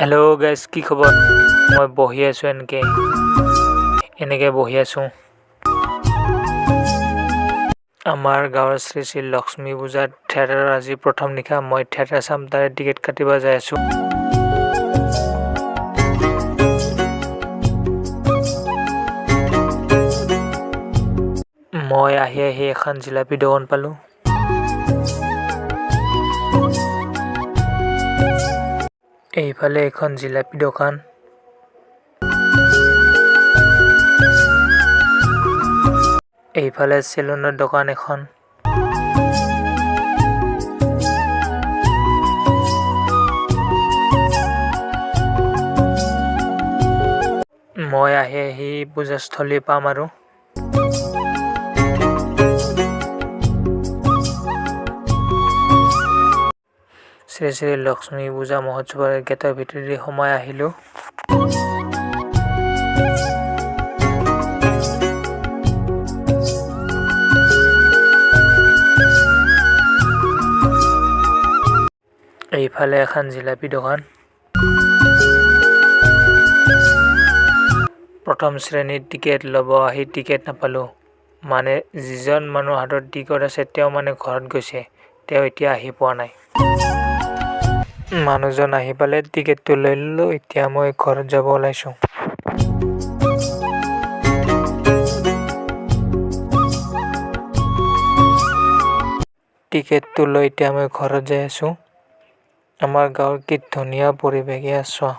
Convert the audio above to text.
Hello' guys, কি খবৰ? মই বহি আছোঁ এনেকৈ বহি আছোঁ। আমাৰ গাঁৱৰ শ্ৰী শ্ৰী লক্ষ্মী পূজাত থিয়েটাৰৰ আজি প্ৰথম নিশা। মই থিয়েটাৰ চাম, তাৰে টিকেট কাটিব যাই আছোঁ। মই আহি এখন জিলাপি দোকান পালোঁ। এইফালে এখন জিলাপি দোকান, এইফালে চেলুনৰ দোকান এখন। মই আহি পূজাস্থলী পাম আৰু। শ্ৰী শ্ৰী লক্ষ্মী পূজা মহোৎসৱৰ গেটৰ ভিতৰেদি সোমাই আহিলোঁ। এইফালে এখন জিলাপি দোকান। প্ৰথম শ্ৰেণীৰ টিকেট ল'ব আহি টিকেট নাপালোঁ। মানে যিজন মানুহ হাতত টিকট আছে তেওঁ ঘৰত গৈছে, তেওঁ এতিয়া আহি পোৱা নাই। মানুহজন আহি পালে টিকেটটো লৈ ল'লোঁ। এতিয়া মই ঘৰত যাব ওলাইছোঁ। টিকেটটো লৈ এতিয়া মই ঘৰত যাই আছোঁ। আমাৰ গাঁৱৰ কি ধুনীয়া পৰিৱেশ, চোৱা।